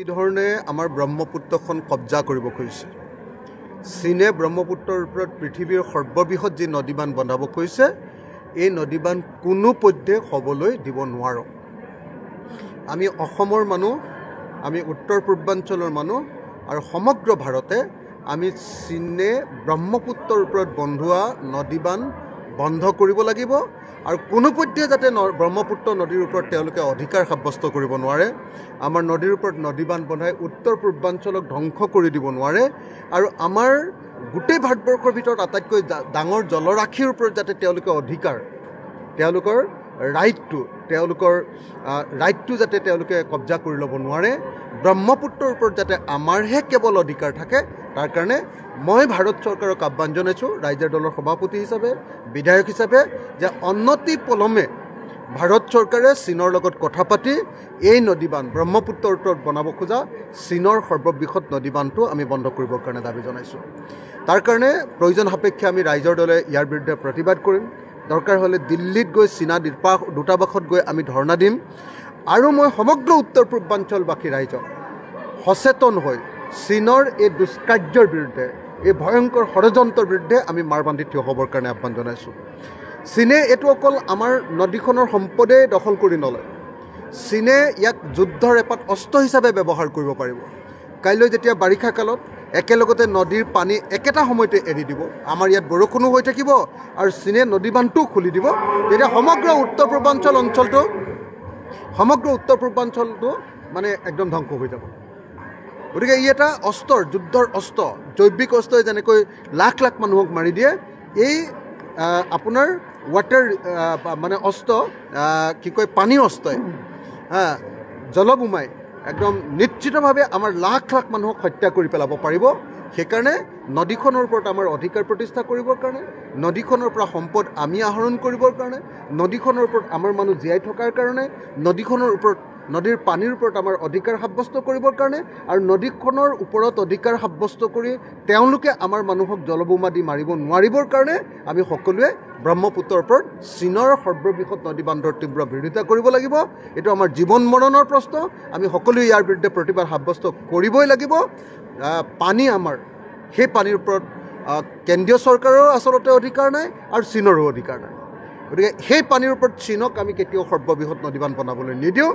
এই ধৰণে আমাৰ ব্ৰহ্মপুত্ৰখন কব্জা কৰিব খুজিছে। চীনে ব্ৰহ্মপুত্ৰৰ ওপৰত পৃথিৱীৰ সৰ্ববৃহৎ যি নদীবান বনাব খুজিছে, এই নদীবান কোনো পধ্যে হ'বলৈ দিব নোৱাৰোঁ। আমি অসমৰ মানুহ, আমি উত্তৰ পূৰ্বাঞ্চলৰ মানুহ আৰু সমগ্ৰ ভাৰতে আমি চীনে ব্ৰহ্মপুত্ৰৰ ওপৰত বন্ধোৱা নদীবান বন্ধ কৰিব লাগিব আৰু কোনো পধ্যে যাতে ব্ৰহ্মপুত্ৰ নদীৰ ওপৰত তেওঁলোকে অধিকাৰ সাব্যস্ত কৰিব নোৱাৰে। আমাৰ নদীৰ ওপৰত নদীবান বনাই উত্তৰ পূৰ্বাঞ্চলক ধ্বংস কৰি দিব নোৱাৰে আৰু আমাৰ গোটেই ভাৰতবৰ্ষৰ ভিতৰত আটাইতকৈ ডাঙৰ জলৰাশিৰ ওপৰত যাতে তেওঁলোকে অধিকাৰ, তেওঁলোকৰ ৰাইটটো যাতে তেওঁলোকে কব্জা কৰি ল'ব নোৱাৰে, ব্ৰহ্মপুত্ৰৰ ওপৰত যাতে আমাৰহে কেৱল অধিকাৰ থাকে, তাৰ কাৰণে মই ভাৰত চৰকাৰক আহ্বান জনাইছোঁ, ৰাইজৰ দলৰ সভাপতি হিচাপে, বিধায়ক হিচাপে, যে অনতি পলমে ভাৰত চৰকাৰে চীনৰ লগত কথা পাতি এই নদীবান ব্ৰহ্মপুত্ৰৰ ওপৰত বনাব খোজা চীনৰ সৰ্ববৃহৎ নদীবানটো আমি বন্ধ কৰিবৰ কাৰণে দাবী জনাইছোঁ। তাৰ কাৰণে প্ৰয়োজন সাপেক্ষে আমি ৰাইজৰ দলে ইয়াৰ বিৰুদ্ধে প্ৰতিবাদ কৰিম। দৰকাৰ হ'লে দিল্লীত গৈ চীনা দূতাবাসত গৈ আমি ধৰ্ণা দিম আৰু মই সমগ্ৰ উত্তৰ পূৰ্বাঞ্চলবাসী ৰাইজক সচেতন হৈ চীনৰ এই দুষ্কাৰ্যৰ বিৰুদ্ধে, এই ভয়ংকৰ ষড়যন্ত্ৰৰ বিৰুদ্ধে আমি মাৰবান্ধি থিয় হ'বৰ কাৰণে আহ্বান জনাইছোঁ। চীনে এইটো অকল আমাৰ নদীখনৰ সম্পদেই দখল কৰি নলয়, চীনে ইয়াক যুদ্ধৰ এপাত অস্ত্ৰ হিচাপে ব্যৱহাৰ কৰিব পাৰিব। কাইলৈ যেতিয়া বাৰিষা কালত একেলগতে নদীৰ পানী একেটা সময়তে এৰি দিব, আমাৰ ইয়াত বৰষুণো হৈ থাকিব আৰু চীনে নদীবানটোও খুলি দিব, তেতিয়া সমগ্ৰ উত্তৰ পূৰ্বাঞ্চলটো মানে একদম ধ্বংস হৈ যাব। গতিকে ই এটা অস্ত্ৰ, যুদ্ধৰ অস্ত্ৰ, জৈৱিক অস্ত্ৰই যেনেকৈ লাখ লাখ মানুহক মাৰি দিয়ে, এই আপোনাৰ ৱাটাৰ মানে অস্ত্ৰ, পানী অস্ত্ৰই জলবোমাই একদম নিশ্চিতভাৱে আমাৰ লাখ লাখ মানুহক হত্যা কৰি পেলাব পাৰিব। সেইকাৰণে নদীখনৰ ওপৰত আমাৰ অধিকাৰ প্ৰতিষ্ঠা কৰিবৰ কাৰণে, নদীখনৰ পৰা সম্পদ আমি আহৰণ কৰিবৰ কাৰণে, নদীখনৰ ওপৰত আমাৰ মানুহ জীয়াই থকাৰ কাৰণে, নদীৰ পানীৰ ওপৰত আমাৰ অধিকাৰ সাব্যস্ত কৰিবৰ কাৰণে আৰু নদীখনৰ ওপৰত অধিকাৰ সাব্যস্ত কৰি তেওঁলোকে আমাৰ মানুহক জলবোমা দি মাৰিব নোৱাৰিবৰ কাৰণে আমি সকলোৱে ব্ৰহ্মপুত্ৰৰ ওপৰত চীনৰ সৰ্ববৃহৎ নদীবান্ধৰ তীব্ৰ বিৰোধিতা কৰিব লাগিব। এইটো আমাৰ জীৱন মৰণৰ প্ৰশ্ন, আমি সকলোৱে ইয়াৰ বিৰুদ্ধে প্ৰতিবাদ সাব্যস্ত কৰিবই লাগিব। পানী আমাৰ, সেই পানীৰ ওপৰত কেন্দ্ৰীয় চৰকাৰৰ আচলতে অধিকাৰ নাই আৰু চীনৰো অধিকাৰ নাই। গতিকে সেই পানীৰ ওপৰত চীনক আমি কেতিয়াও সৰ্ববৃহৎ নদীবান বনাবলৈ নিদিওঁ।